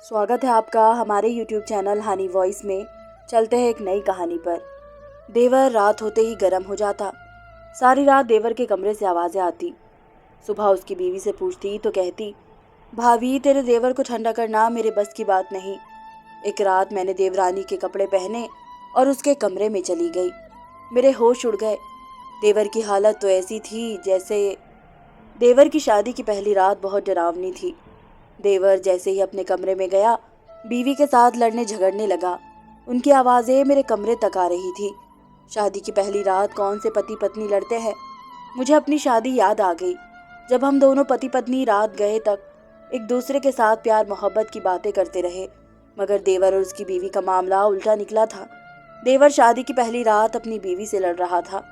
स्वागत है आपका हमारे YouTube चैनल हनी वॉइस में। चलते हैं एक नई कहानी पर। देवर रात होते ही गर्म हो जाता। सारी रात देवर के कमरे से आवाज़ें आती। सुबह उसकी बीवी से पूछती तो कहती, भाभी तेरे देवर को ठंडा करना मेरे बस की बात नहीं। एक रात मैंने देवरानी के कपड़े पहने और उसके कमरे में चली गई। मेरे होश उड़ गए। देवर की हालत तो ऐसी थी जैसे देवर की शादी की पहली रात बहुत डरावनी थी। देवर जैसे ही अपने कमरे में गया, बीवी के साथ लड़ने झगड़ने लगा। उनकी आवाज़ें मेरे कमरे तक आ रही थी। शादी की पहली रात कौन से पति पत्नी लड़ते हैं। मुझे अपनी शादी याद आ गई, जब हम दोनों पति पत्नी रात गए तक एक दूसरे के साथ प्यार मोहब्बत की बातें करते रहे। मगर देवर और उसकी बीवी का मामला उल्टा निकला था। देवर शादी की पहली रात अपनी बीवी से लड़ रहा था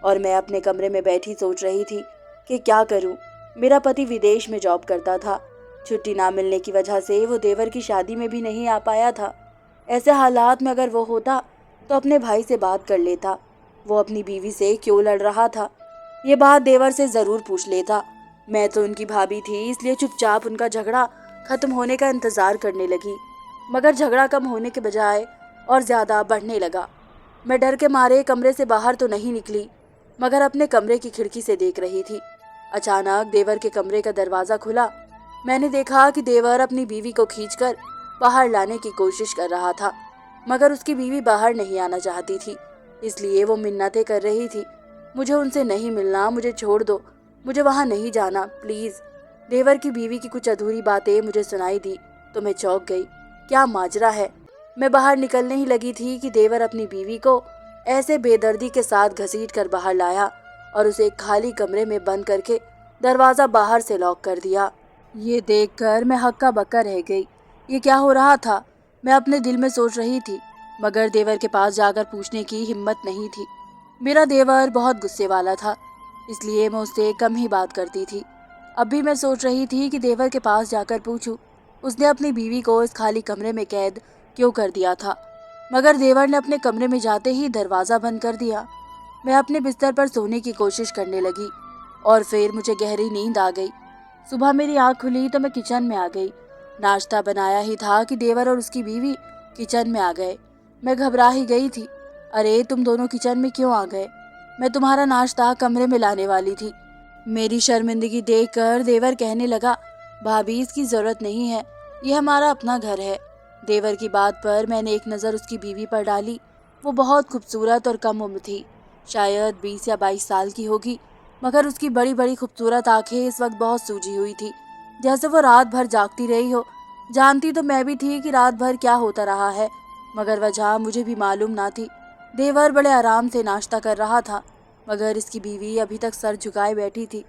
और मैं अपने कमरे में बैठी सोच रही थी कि क्या करूं। मेरा पति विदेश में जॉब करता था। छुट्टी ना मिलने की वजह से वो देवर की शादी में भी नहीं आ पाया था। ऐसे हालात में अगर वो होता तो अपने भाई से बात कर लेता, वो अपनी बीवी से क्यों लड़ रहा था। ये बात देवर से ज़रूर पूछ लेता। मैं तो उनकी भाभी थी, इसलिए चुपचाप उनका झगड़ा खत्म होने का इंतज़ार करने लगी। मगर झगड़ा कम होने के बजाय और ज़्यादा बढ़ने लगा। मैं डर के मारे कमरे से बाहर तो नहीं निकली, मगर अपने कमरे की खिड़की से देख रही थी। अचानक देवर के कमरे का दरवाज़ा खुला। मैंने देखा कि देवर अपनी बीवी को खींचकर बाहर लाने की कोशिश कर रहा था, मगर उसकी बीवी बाहर नहीं आना चाहती थी। इसलिए वो मिन्नतें कर रही थी, मुझे उनसे नहीं मिलना, मुझे छोड़ दो, मुझे वहाँ नहीं जाना प्लीज़। देवर की बीवी की कुछ अधूरी बातें मुझे सुनाई दी तो मैं चौंक गई। क्या माजरा है। मैं बाहर निकलने ही लगी थी कि देवर अपनी बीवी को ऐसे बेदर्दी के साथ घसीट कर बाहर लाया और उसे एक खाली कमरे में बंद करके दरवाज़ा बाहर से लॉक कर दिया। ये देखकर मैं हक्का बक्का रह गई। ये क्या हो रहा था, मैं अपने दिल में सोच रही थी, मगर देवर के पास जाकर पूछने की हिम्मत नहीं थी। मेरा देवर बहुत गुस्से वाला था, इसलिए मैं उससे कम ही बात करती थी। अब भी मैं सोच रही थी कि देवर के पास जाकर पूछूं, उसने अपनी बीवी को इस खाली कमरे में कैद क्यों कर दिया था। मगर देवर ने अपने कमरे में जाते ही दरवाज़ा बंद कर दिया। मैं अपने बिस्तर पर सोने की कोशिश करने लगी और फिर मुझे गहरी नींद आ गई। सुबह मेरी आँख खुली तो मैं किचन में आ गई। नाश्ता बनाया ही था कि देवर और उसकी बीवी किचन में आ गए। मैं घबरा ही गई थी। अरे तुम दोनों किचन में क्यों आ गए? मैं तुम्हारा नाश्ता कमरे में लाने वाली थी। मेरी शर्मिंदगी देखकर देवर कहने लगा, भाभी इसकी ज़रूरत नहीं है, ये हमारा अपना घर है। देवर की बात पर मैंने एक नज़र उसकी बीवी पर डाली। वो बहुत खूबसूरत और कम उम्र थी, शायद 20 या 22 साल की होगी, मगर उसकी बड़ी बड़ी खूबसूरत आंखें इस वक्त बहुत सूजी हुई थी, जैसे वो रात भर जागती रही हो। जानती तो मैं भी थी कि रात भर क्या होता रहा है, मगर वजह मुझे भी मालूम ना थी। देवर बड़े आराम से नाश्ता कर रहा था, मगर इसकी बीवी अभी तक सर झुकाए बैठी थी।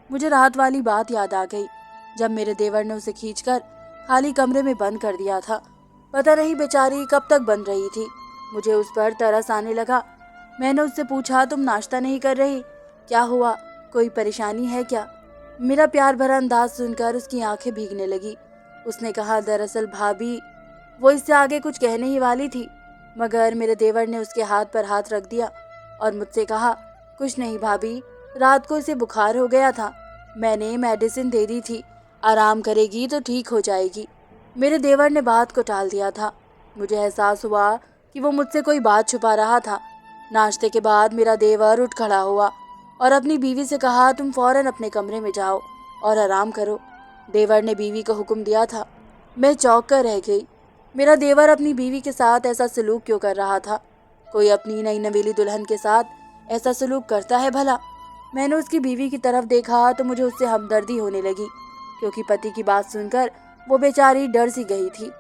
मुझे रात वाली बात याद आ गई, जब मेरे देवर ने उसे खींचकर खाली कमरे में बंद कर दिया था। पता नहीं बेचारी कब तक बंद रही थी। मुझे उस पर तरस आने लगा। मैंने उससे पूछा, तुम नाश्ता नहीं कर रही, क्या हुआ, कोई परेशानी है क्या? मेरा प्यार भरा अंदाज सुनकर उसकी आंखें भीगने लगी। उसने कहा, दरअसल भाभी। वो इससे आगे कुछ कहने ही वाली थी, मगर मेरे देवर ने उसके हाथ पर हाथ रख दिया और मुझसे कहा, कुछ नहीं भाभी, रात को इसे बुखार हो गया था, मैंने मेडिसिन दे दी थी, आराम करेगी तो ठीक हो जाएगी। मेरे देवर ने बात को टाल दिया था। मुझे एहसास हुआ कि वो मुझसे कोई बात छुपा रहा था। नाश्ते के बाद मेरा देवर उठ खड़ा हुआ और अपनी बीवी से कहा, तुम फौरन अपने कमरे में जाओ और आराम करो। देवर ने बीवी को हुक्म दिया था। मैं चौंक कर रह गई। मेरा देवर अपनी बीवी के साथ ऐसा सलूक क्यों कर रहा था? कोई अपनी नई नवेली दुल्हन के साथ ऐसा सलूक करता है भला? मैंने उसकी बीवी की तरफ देखा तो मुझे उससे हमदर्दी होने लगी, क्योंकि पति की बात सुनकर वो बेचारी डर सी गई थी।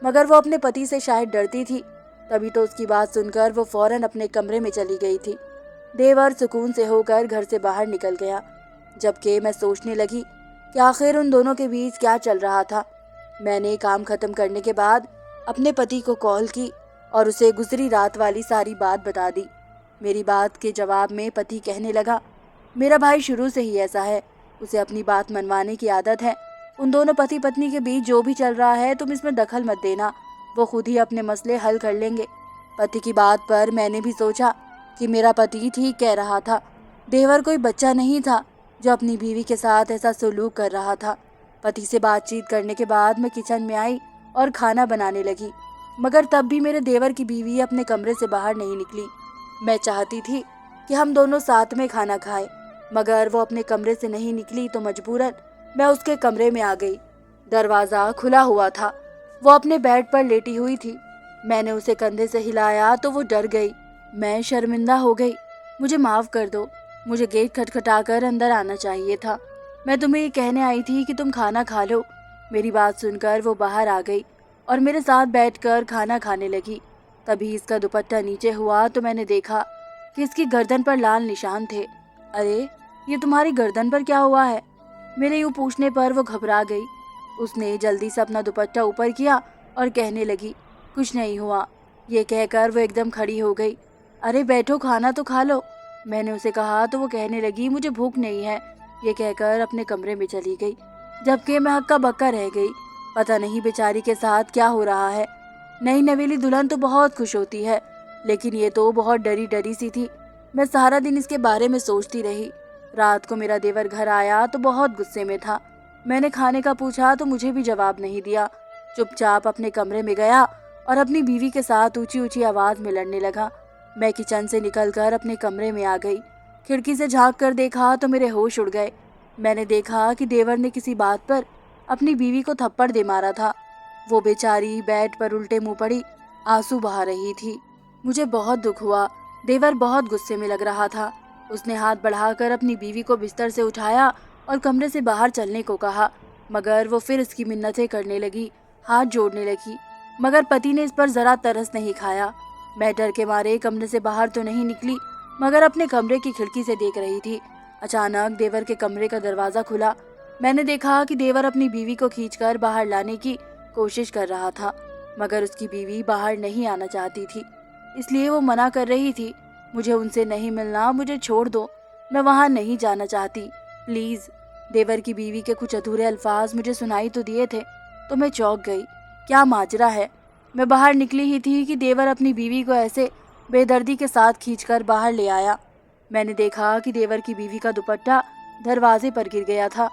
मगर वो अपने पति से शायद डरती थी, तभी तो उसकी बात सुनकर वो फौरन अपने कमरे में चली गई थी। देवर सुकून से होकर घर से बाहर निकल गया, जबकि मैं सोचने लगी कि आखिर उन दोनों के बीच क्या चल रहा था। मैंने काम खत्म करने के बाद अपने पति को कॉल की और उसे गुजरी रात वाली सारी बात बता दी। मेरी बात के जवाब में पति कहने लगा, मेरा भाई शुरू से ही ऐसा है, उसे अपनी बात मनवाने की आदत है। उन दोनों पति पत्नी के बीच जो भी चल रहा है तुम इसमें दखल मत देना, वो खुद ही अपने मसले हल कर लेंगे। पति की बात पर मैंने भी सोचा कि मेरा पति ठीक कह रहा था। देवर कोई बच्चा नहीं था जो अपनी बीवी के साथ ऐसा सलूक कर रहा था। पति से बातचीत करने के बाद मैं किचन में आई और खाना बनाने लगी। मगर तब भी मेरे देवर की बीवी अपने कमरे से बाहर नहीं निकली। मैं चाहती थी कि हम दोनों साथ में खाना खाएं, मगर वो अपने कमरे से नहीं निकली तो मजबूरन मैं उसके कमरे में आ गई। दरवाज़ा खुला हुआ था। वो अपने बेड पर लेटी हुई थी। मैंने उसे कंधे से हिलाया तो वो डर गई। मैं शर्मिंदा हो गई। मुझे माफ़ कर दो, मुझे गेट खटखटाकर अंदर आना चाहिए था। मैं तुम्हें ये कहने आई थी कि तुम खाना खा लो। मेरी बात सुनकर वो बाहर आ गई और मेरे साथ बैठकर खाना खाने लगी। तभी इसका दुपट्टा नीचे हुआ तो मैंने देखा कि इसकी गर्दन पर लाल निशान थे। अरे, ये तुम्हारी गर्दन पर क्या हुआ है? मेरे यूँ पूछने पर वो घबरा गई। उसने जल्दी से अपना दुपट्टा ऊपर किया और कहने लगी, कुछ नहीं हुआ। ये कहकर वो एकदम खड़ी हो गई। अरे बैठो, खाना तो खा लो। मैंने उसे कहा तो वो कहने लगी, मुझे भूख नहीं है। ये कहकर अपने कमरे में चली गई, जबकि मैं हक्का बक्का रह गई। पता नहीं बेचारी के साथ क्या हो रहा है। नई नवेली दुल्हन तो बहुत खुश होती है, लेकिन ये तो बहुत डरी डरी सी थी। मैं सारा दिन इसके बारे में सोचती रही। रात को मेरा देवर घर आया तो बहुत गुस्से में था। मैंने खाने का पूछा तो मुझे भी जवाब नहीं दिया। चुपचाप अपने कमरे में गया और अपनी बीवी के साथ ऊंची ऊंची आवाज में लड़ने लगा। मैं किचन से निकलकर अपने कमरे में आ गई। खिड़की से झांक कर देखा तो मेरे होश उड़ गए। मैंने देखा कि देवर ने किसी बात पर अपनी बीवी को थप्पड़ दे मारा था। वो बेचारी बेड पर उल्टे मुंह पड़ी आंसू बहा रही थी। मुझे बहुत दुख हुआ। देवर बहुत गुस्से में लग रहा था। उसने हाथ बढ़ाकर अपनी बीवी को बिस्तर से उठाया और कमरे से बाहर चलने को कहा, मगर वो फिर इसकी मिन्नतें करने लगी, हाथ जोड़ने लगी। मगर पति ने इस पर जरा तरस नहीं खाया। मैं डर के मारे कमरे से बाहर तो नहीं निकली, मगर अपने कमरे की खिड़की से देख रही थी। अचानक देवर के कमरे का दरवाजा खुला। मैंने देखा कि देवर अपनी बीवी को खींचकर बाहर लाने की कोशिश कर रहा था, मगर उसकी बीवी बाहर नहीं आना चाहती थी, इसलिए वो मना कर रही थी। मुझे उनसे नहीं मिलना, मुझे छोड़ दो, मैं वहाँ नहीं जाना चाहती, प्लीज। देवर की बीवी के कुछ अधूरे अल्फाज मुझे सुनाई तो दिए थे, तो मैं चौंक गई। क्या माजरा है? मैं बाहर निकली ही थी कि देवर अपनी बीवी को ऐसे बेदर्दी के साथ खींचकर बाहर ले आया। मैंने देखा कि देवर की बीवी का दुपट्टा दरवाजे पर गिर गया था।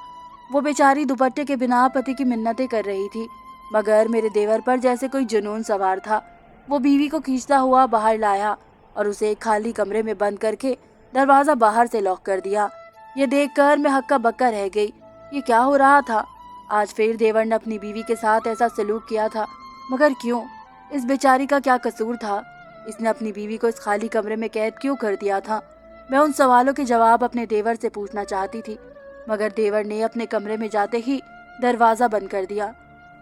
वो बेचारी दुपट्टे के बिना पति की मिन्नतें कर रही थी, मगर मेरे देवर पर जैसे कोई जुनून सवार था। वो बीवी को खींचता हुआ बाहर लाया और उसे एक खाली कमरे में बंद करके दरवाज़ा बाहर से लॉक कर दिया। ये देखकर मैं हक्का बक्का रह गई। ये क्या हो रहा था? आज फिर देवर ने अपनी बीवी के साथ ऐसा सलूक किया था, मगर क्यों? इस बेचारी का क्या कसूर था? इसने अपनी बीवी को इस खाली कमरे में कैद क्यों कर दिया था? मैं उन सवालों के जवाब अपने देवर से पूछना चाहती थी, मगर देवर ने अपने कमरे में जाते ही दरवाज़ा बंद कर दिया।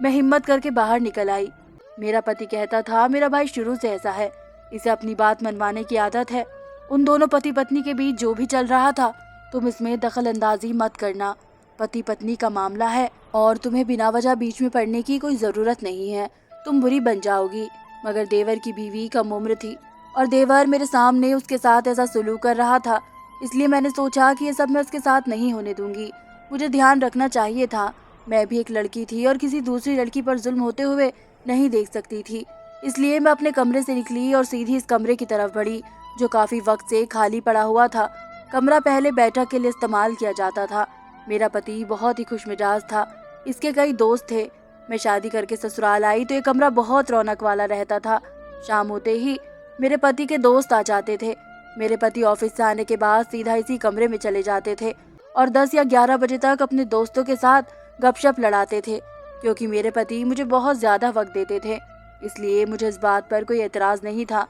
मैं हिम्मत करके बाहर निकल आई। मेरा पति कहता था, मेरा भाई शुरू से ऐसा है, इसे अपनी बात मनवाने की आदत है। उन दोनों पति पत्नी के बीच जो भी चल रहा था, तुम इसमें दखल अंदाजी मत करना। पति पत्नी का मामला है और तुम्हें बिना वजह बीच में पड़ने की कोई ज़रूरत नहीं है, तुम बुरी बन जाओगी। मगर देवर की बीवी कम उम्र थी और देवर मेरे सामने उसके साथ ऐसा सलूक कर रहा था, इसलिए मैंने सोचा कि ये सब मैं उसके साथ नहीं होने दूंगी। मुझे ध्यान रखना चाहिए था। मैं भी एक लड़की थी और किसी दूसरी लड़की पर जुल्म होते हुए नहीं देख सकती थी, इसलिए मैं अपने कमरे से निकली और सीधी इस कमरे की तरफ बढ़ी, जो काफ़ी वक्त से खाली पड़ा हुआ था। कमरा पहले बैठक के लिए इस्तेमाल किया जाता था। मेरा पति बहुत ही खुशमिजाज था, इसके कई दोस्त थे। मैं शादी करके ससुराल आई तो ये कमरा बहुत रौनक वाला रहता था। शाम होते ही मेरे पति के दोस्त आ जाते थे। मेरे पति ऑफिस से आने के बाद सीधा इसी कमरे में चले जाते थे और 10 या 11 बजे तक अपने दोस्तों के साथ गपशप लड़ाते थे। क्योंकि मेरे पति मुझे बहुत ज़्यादा वक्त देते थे, इसलिए मुझे इस बात पर कोई एतराज़ नहीं था।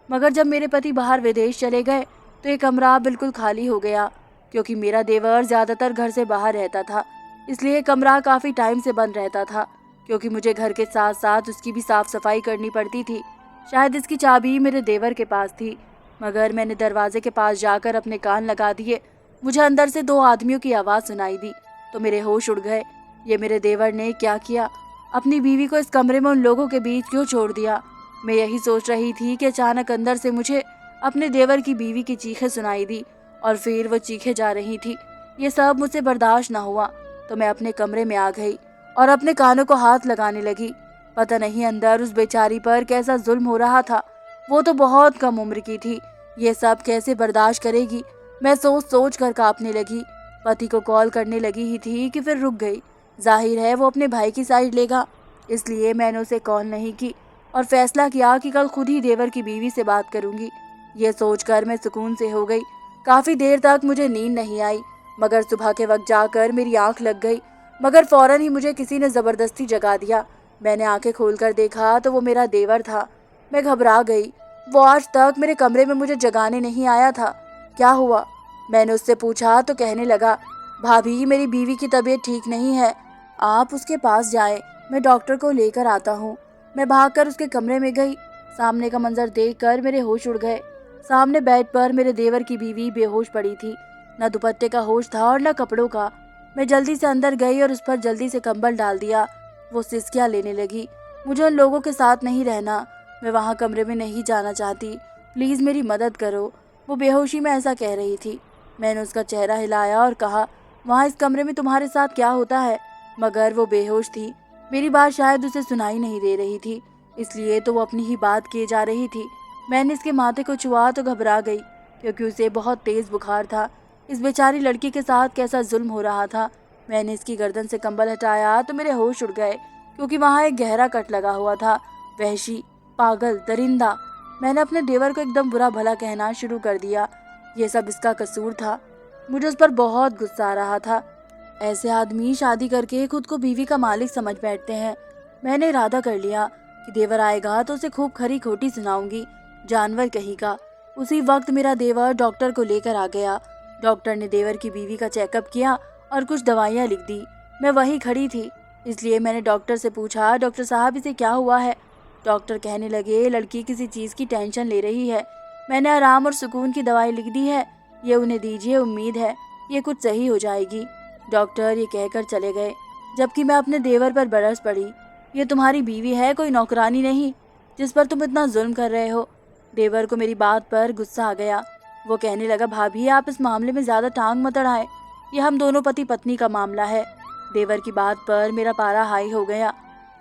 मगर जब मेरे पति बाहर विदेश चले गए तो ये कमरा बिल्कुल खाली हो गया। क्योंकि मेरा देवर ज़्यादातर घर से बाहर रहता था, इसलिए कमरा काफ़ी टाइम से बंद रहता था। क्योंकि मुझे घर के साथ साथ उसकी भी साफ़ सफाई करनी पड़ती थी। शायद इसकी चाबी मेरे देवर के पास थी, मगर मैंने दरवाजे के पास जाकर अपने कान लगा दिए। मुझे अंदर से 2 आदमियों की आवाज़ सुनाई दी तो मेरे होश उड़ गए। ये मेरे देवर ने क्या किया? अपनी बीवी को इस कमरे में उन लोगों के बीच क्यों छोड़ दिया? मैं यही सोच रही थी कि अचानक अंदर से मुझे अपने देवर की बीवी की चीखें सुनाई दी और फिर वो चीखें जा रही थी। ये सब मुझसे बर्दाश्त ना हुआ तो मैं अपने कमरे में आ गई और अपने कानों को हाथ लगाने लगी। पता नहीं अंदर उस बेचारी पर कैसा जुल्म हो रहा था। वो तो बहुत कम उम्र की थी, ये सब कैसे बर्दाश्त करेगी? मैं सोच सोच कर कांपने लगी। पति को कॉल करने लगी ही थी कि फिर रुक गई। जाहिर है वो अपने भाई की साइड लेगा इसलिए मैंने उसे कॉल नहीं की और फैसला किया कि कल खुद ही देवर की बीवी से बात करूंगी। ये सोचकर मैं सुकून से हो गई। काफ़ी देर तक मुझे नींद नहीं आई, मगर सुबह के वक्त जाकर मेरी आंख लग गई। मगर फौरन ही मुझे किसी ने ज़बरदस्ती जगा दिया। मैंने आंखें खोलकर देखा तो वो मेरा देवर था। मैं घबरा गई। वो आज तक मेरे कमरे में मुझे जगाने नहीं आया था। क्या हुआ? मैंने उससे पूछा तो कहने लगा, भाभी मेरी बीवी की तबीयत ठीक नहीं है, आप उसके पास जाएं, मैं डॉक्टर को लेकर आता हूँ। मैं भागकर उसके कमरे में गई। सामने का मंजर देखकर मेरे होश उड़ गए। सामने बेड पर मेरे देवर की बीवी बेहोश पड़ी थी। न दुपट्टे का होश था और न कपड़ों का। मैं जल्दी से अंदर गई और उस पर जल्दी से कंबल डाल दिया। वो सिसकियाँ लेने लगी। मुझे उन लोगों के साथ नहीं रहना, मैं वहाँ कमरे में नहीं जाना चाहती, प्लीज़ मेरी मदद करो। वो बेहोशी में ऐसा कह रही थी। मैंने उसका चेहरा हिलाया और कहा, वहाँ इस कमरे में तुम्हारे साथ क्या होता है? मगर वो बेहोश थी। मेरी बात शायद उसे सुनाई नहीं दे रही थी, इसलिए तो वो अपनी ही बात किए जा रही थी। मैंने इसके माथे को छुआ तो घबरा गई, क्योंकि उसे बहुत तेज़ बुखार था। इस बेचारी लड़की के साथ कैसा जुल्म हो रहा था। मैंने इसकी गर्दन से कंबल हटाया तो मेरे होश उड़ गए, क्योंकि वहाँ एक गहरा कट लगा हुआ था। वहशी, पागल, दरिंदा। मैंने अपने देवर को एकदम बुरा भला कहना शुरू कर दिया। ये सब इसका कसूर था। मुझे उस पर बहुत गुस्सा आ रहा था। ऐसे आदमी शादी करके खुद को बीवी का मालिक समझ बैठते हैं। मैंने इरादा कर लिया कि देवर आएगा तो उसे खूब खरी खोटी सुनाऊंगी, जानवर कहीं का। उसी वक्त मेरा देवर डॉक्टर को लेकर आ गया। डॉक्टर ने देवर की बीवी का चेकअप किया और कुछ दवाइयाँ लिख दी। मैं वहीं खड़ी थी, इसलिए मैंने डॉक्टर से पूछा, डॉक्टर साहब इसे क्या हुआ है? डॉक्टर कहने लगे, लड़की किसी चीज़ की टेंशन ले रही है। मैंने आराम और सुकून की दवाई लिख दी है, ये उन्हें दीजिए, उम्मीद है ये कुछ सही हो जाएगी। डॉक्टर ये कहकर चले गए, जबकि मैं अपने देवर पर बरस पड़ी। ये तुम्हारी बीवी है, कोई नौकरानी नहीं, जिस पर तुम इतना जुल्म कर रहे हो। देवर को मेरी बात पर गुस्सा आ गया। वो कहने लगा, भाभी आप इस मामले में ज़्यादा टांग मत अड़ाएं, ये हम दोनों पति पत्नी का मामला है। देवर की बात पर मेरा पारा हाई हो गया।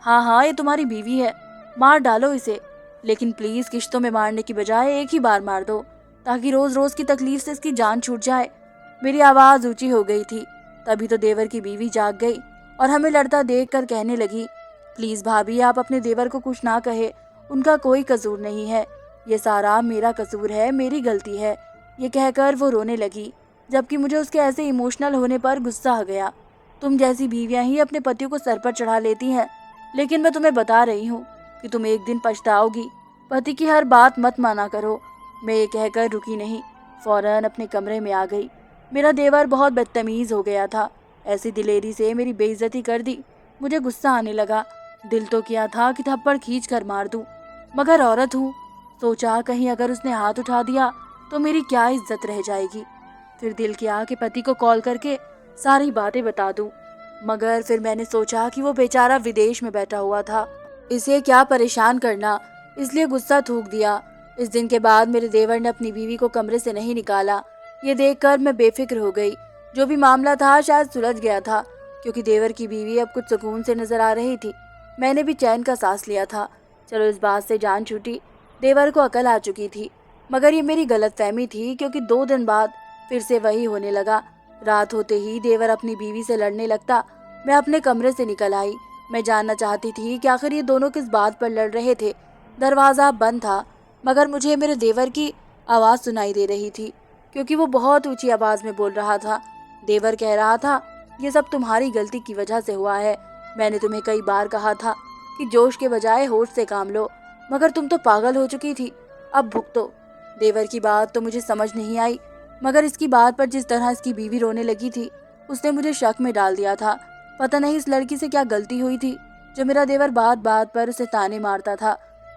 हाँ हाँ, ये तुम्हारी बीवी है, मार डालो इसे, लेकिन प्लीज़ किश्तों में मारने की बजाय एक ही बार मार दो, ताकि रोज़ रोज़ की तकलीफ से इसकी जान छूट जाए। मेरी आवाज़ ऊंची हो गई थी। तभी तो देवर की बीवी जाग गई और हमें लड़ता देखकर कहने लगी, प्लीज़ भाभी आप अपने देवर को कुछ ना कहे, उनका कोई कसूर नहीं है, ये सारा मेरा कसूर है, मेरी गलती है। ये कहकर वो रोने लगी, जबकि मुझे उसके ऐसे इमोशनल होने पर गुस्सा आ गया। तुम जैसी बीवियां ही अपने पतियों को सर पर चढ़ा लेती हैं, लेकिन मैं तुम्हें बता रही हूँ कि तुम एक दिन पछताओगी। पति की हर बात मत माना करो। मैं ये कहकर रुकी नहीं, फौरन अपने कमरे में आ गई। मेरा देवर बहुत बदतमीज़ हो गया था, ऐसी दिलेरी से मेरी बेइज्जती कर दी। मुझे गुस्सा आने लगा। दिल तो किया था कि थप्पड़ खींच कर मार दूं, मगर औरत हूँ, सोचा कहीं अगर उसने हाथ उठा दिया तो मेरी क्या इज्जत रह जाएगी। फिर दिल किया कि पति को कॉल करके सारी बातें बता दूं, मगर फिर मैंने सोचा कि वो बेचारा विदेश में बैठा हुआ था, इसे क्या परेशान करना, इसलिए गुस्सा थूक दिया। इस दिन के बाद मेरे देवर ने अपनी बीवी को कमरे से नहीं निकाला। ये देखकर मैं बेफिक्र हो गई। जो भी मामला था शायद सुलझ गया था, क्योंकि देवर की बीवी अब कुछ सुकून से नजर आ रही थी। मैंने भी चैन का सांस लिया था। चलो इस बात से जान छूटी, देवर को अकल आ चुकी थी। मगर ये मेरी गलतफहमी थी, क्योंकि 2 दिन बाद फिर से वही होने लगा। रात होते ही देवर अपनी बीवी से लड़ने लगता। मैं अपने कमरे से निकल आई। मैं जानना चाहती थी कि आखिर ये दोनों किस बात पर लड़ रहे थे। दरवाज़ा बंद था, मगर मुझे मेरे देवर की आवाज़ सुनाई दे रही थी, क्योंकि वो बहुत ऊंची आवाज़ में बोल रहा था। देवर कह रहा था, ये सब तुम्हारी गलती की वजह से हुआ है। मैंने तुम्हें कई बार कहा था कि जोश के बजाय होश से काम लो, मगर तुम तो पागल हो चुकी थी, अब भुगतो। देवर की बात तो मुझे समझ नहीं आई, मगर इसकी बात पर जिस तरह इसकी बीवी रोने लगी थी, उसने मुझे शक में डाल दिया था। पता नहीं इस लड़की से क्या गलती हुई थी, जो मेरा देवर बात बात पर उसे ताने मारता था।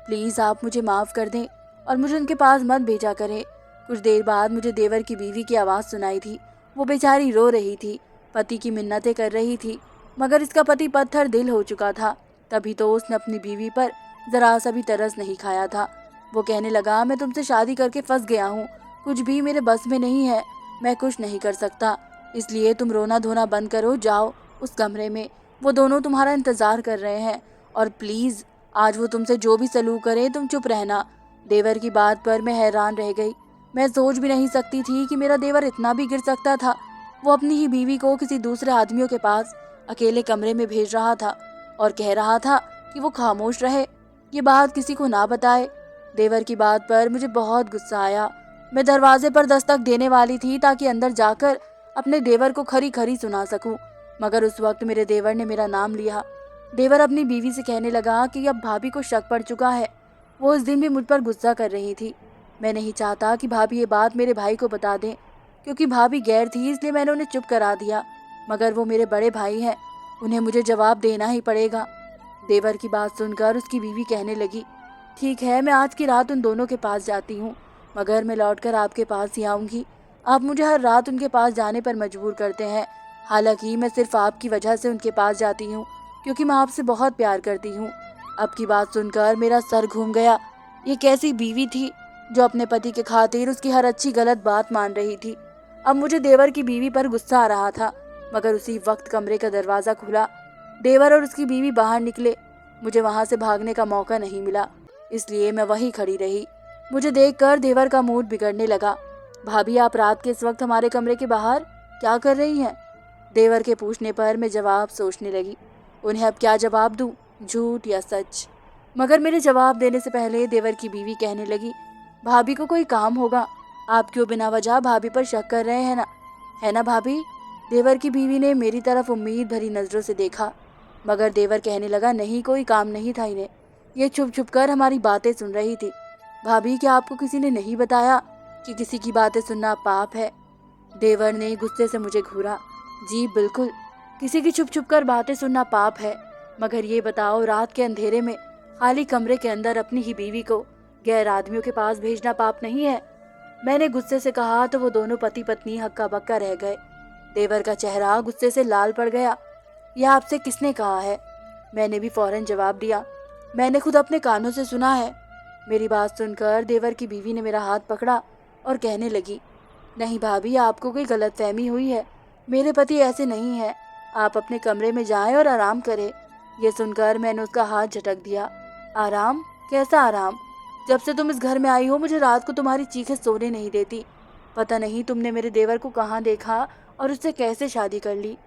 प्लीज़ आप मुझे माफ़ कर दें और मुझे उनके पास मत भेजा करें। कुछ देर बाद मुझे देवर की बीवी की आवाज़ सुनाई थी। वो बेचारी रो रही थी, पति की मिन्नतें कर रही थी, मगर इसका पति पत्थर दिल हो चुका था। तभी तो उसने अपनी बीवी पर ज़रा सा भी तरस नहीं खाया था। वो कहने लगा, मैं तुमसे शादी करके फंस गया हूँ, कुछ भी मेरे बस में नहीं है, मैं कुछ नहीं कर सकता, इसलिए तुम रोना धोना बंद करो, जाओ उस कमरे में, वो दोनों तुम्हारा इंतज़ार कर रहे हैं, और प्लीज़ आज वो तुमसे जो भी सलूक करे तुम चुप रहना। देवर की बात पर मैं हैरान रह गई। मैं सोच भी नहीं सकती थी कि मेरा देवर इतना भी गिर सकता था। वो अपनी ही बीवी को किसी दूसरे आदमियों के पास अकेले कमरे में भेज रहा था और कह रहा था कि वो खामोश रहे, ये बात किसी को ना बताए। देवर की बात पर मुझे बहुत गुस्सा आया। मैं दरवाजे पर दस्तक देने वाली थी ताकि अंदर जाकर अपने देवर को खरी खरी सुना सकूं, मगर उस वक्त मेरे देवर ने मेरा नाम लिया। देवर अपनी बीवी से कहने लगा कि अब भाभी को शक पड़ चुका है। वो उस दिन भी मुझ पर गुस्सा कर रही थी। मैं नहीं चाहता कि भाभी ये बात मेरे भाई को बता दें, क्योंकि भाभी गैर थी इसलिए मैंने उन्हें चुप करा दिया, मगर वो मेरे बड़े भाई हैं, उन्हें मुझे जवाब देना ही पड़ेगा। देवर की बात सुनकर उसकी बीवी कहने लगी, ठीक है, मैं आज की रात उन दोनों के पास जाती हूँ, मगर मैं लौटकर आपके पास ही आऊँगी। आप मुझे हर रात उनके पास जाने पर मजबूर करते हैं। हालांकि मैं सिर्फ आपकी वजह से उनके पास जाती हूँ, क्योंकि मैं आपसे बहुत प्यार करती हूँ। अब की बात सुनकर मेरा सर घूम गया। ये कैसी बीवी थी जो अपने पति के खातिर उसकी हर अच्छी गलत बात मान रही थी। अब मुझे देवर की बीवी पर गुस्सा आ रहा था, मगर उसी वक्त कमरे का दरवाज़ा खुला। देवर और उसकी बीवी बाहर निकले। मुझे वहां से भागने का मौका नहीं मिला, इसलिए मैं वहीं खड़ी रही। मुझे देखकर देवर का मूड बिगड़ने लगा। भाभी, आप रात के इस वक्त हमारे कमरे के बाहर क्या कर रही हैं? देवर के पूछने पर मैं जवाब सोचने लगी। उन्हें अब क्या जवाब दूं, झूठ या सच? मगर मेरे जवाब देने से पहले देवर की बीवी कहने लगी, भाभी को कोई काम होगा, आप क्यों बिना वजह भाभी पर शक कर रहे हैं ना, है ना भाभी? देवर की बीवी ने मेरी तरफ उम्मीद भरी नजरों से देखा, मगर देवर कहने लगा, नहीं, कोई काम नहीं था इन्हें, ये छुप छुप कर हमारी बातें सुन रही थी। भाभी, क्या आपको किसी ने नहीं बताया कि किसी की बातें सुनना पाप है? देवर ने गुस्से से मुझे घूरा। जी बिल्कुल, किसी की छुप छुप कर बातें सुनना पाप है, मगर ये बताओ, रात के अंधेरे में खाली कमरे के अंदर अपनी ही बीवी को गैर आदमियों के पास भेजना पाप नहीं है? मैंने गुस्से से कहा तो वो दोनों पति पत्नी हक्का बक्का रह गए। देवर का चेहरा गुस्से से लाल पड़ गया। यह आपसे किसने कहा है? मैंने भी फौरन जवाब दिया, मैंने खुद अपने कानों से सुना है। मेरी बात सुनकर देवर की बीवी ने मेरा हाथ पकड़ा और कहने लगी, नहीं भाभी, आपको कोई गलतफहमी हुई है, मेरे पति ऐसे नहीं हैं, आप अपने कमरे में जाएं और आराम करें। ये सुनकर मैंने उसका हाथ झटक दिया। आराम? कैसा आराम? जब से तुम इस घर में आई हो मुझे रात को तुम्हारी चीखें सोने नहीं देती। पता नहीं तुमने मेरे देवर को कहाँ देखा और उससे कैसे शादी कर ली।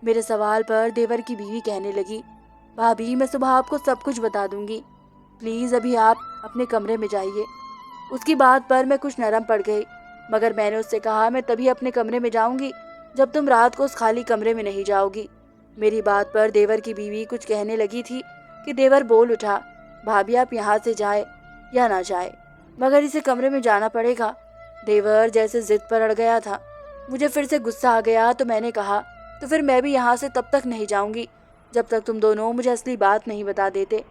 मेरे सवाल पर देवर की बीवी कहने लगी, भाभी, मैं सुबह आपको सब कुछ बता दूंगी, प्लीज़ अभी आप अपने कमरे में जाइए। उसकी बात पर मैं कुछ नरम पड़ गई, मगर मैंने उससे कहा, मैं तभी अपने कमरे में जाऊंगी जब तुम रात को उस खाली कमरे में नहीं जाओगी। मेरी बात पर देवर की बीवी कुछ कहने लगी थी कि देवर बोल उठा, भाभी, आप यहाँ से जाए या ना जाए, मगर इसे कमरे में जाना पड़ेगा। देवर जैसे जिद पर अड़ गया था। मुझे फिर से गुस्सा आ गया तो मैंने कहा, तो फिर मैं भी यहाँ से तब तक नहीं जाऊंगी जब तक तुम दोनों मुझे असली बात नहीं बता देते।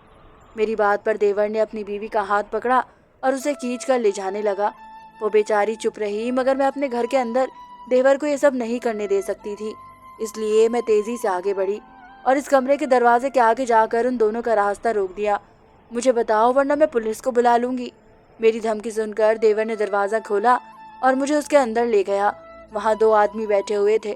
मेरी बात पर देवर ने अपनी बीवी का हाथ पकड़ा और उसे खींच कर ले जाने लगा। वो बेचारी चुप रही, मगर मैं अपने घर के अंदर देवर को ये सब नहीं करने दे सकती थी, इसलिए मैं तेजी से आगे बढ़ी और इस कमरे के दरवाजे के आगे जाकर उन दोनों का रास्ता रोक दिया। मुझे बताओ, वरना मैं पुलिस को बुला लूंगी। मेरी धमकी सुनकर देवर ने दरवाज़ा खोला और मुझे उसके अंदर ले गया। वहाँ दो आदमी बैठे हुए थे।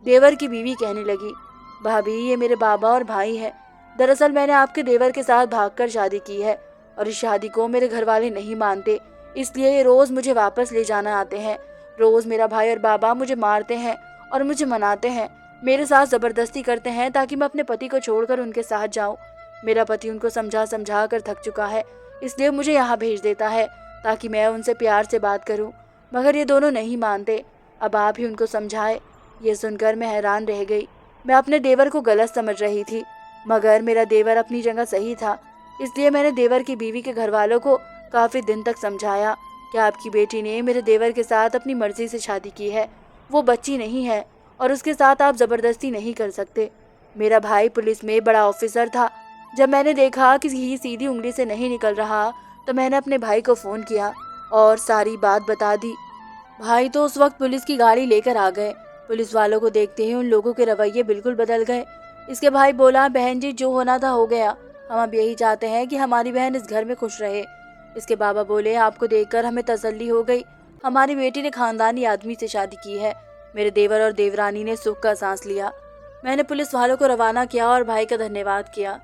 देवर की बीवी कहने लगी, भाभी, ये मेरे बाबा और भाई हैं। दरअसल मैंने आपके देवर के साथ भागकर शादी की है और इस शादी को मेरे घर वाले नहीं मानते, इसलिए ये रोज़ मुझे वापस ले जाना आते हैं। रोज़ मेरा भाई और बाबा मुझे मारते हैं और मुझे मनाते हैं, मेरे साथ ज़बरदस्ती करते हैं ताकि मैं अपने पति को छोड़कर उनके साथ जाऊं। मेरा पति उनको समझा समझा कर थक चुका है, इसलिए मुझे यहाँ भेज देता है ताकि मैं उनसे प्यार से बात करूं, मगर ये दोनों नहीं मानते। अब आप ही उनको समझाए। ये सुनकर मैं हैरान रह गई। मैं अपने देवर को गलत समझ रही थी, मगर मेरा देवर अपनी जगह सही था, इसलिए मैंने देवर की बीवी के घर वालों को काफ़ी दिन तक समझाया कि आपकी बेटी ने मेरे देवर के साथ अपनी मर्जी से शादी की है, वो बच्ची नहीं है और उसके साथ आप ज़बरदस्ती नहीं कर सकते। मेरा भाई पुलिस में बड़ा ऑफिसर था। जब मैंने देखा कि घी सीधी उंगली से नहीं निकल रहा तो मैंने अपने भाई को फ़ोन किया और सारी बात बता दी। भाई तो उस वक्त पुलिस की गाड़ी लेकर आ गए। पुलिस वालों को देखते ही उन लोगों के रवैये बिल्कुल बदल गए। इसके भाई बोला, बहन जी, जो होना था हो गया, हम अब यही चाहते हैं कि हमारी बहन इस घर में खुश रहे। इसके बाबा बोले, आपको देखकर हमें तसल्ली हो गई, हमारी बेटी ने खानदानी आदमी से शादी की है। मेरे देवर और देवरानी ने सुख का सांस लिया। मैंने पुलिस वालों को रवाना किया और भाई का धन्यवाद किया।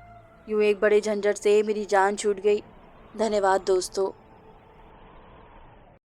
यूँ एक बड़े झंझट से मेरी जान छूट गई। धन्यवाद दोस्तों।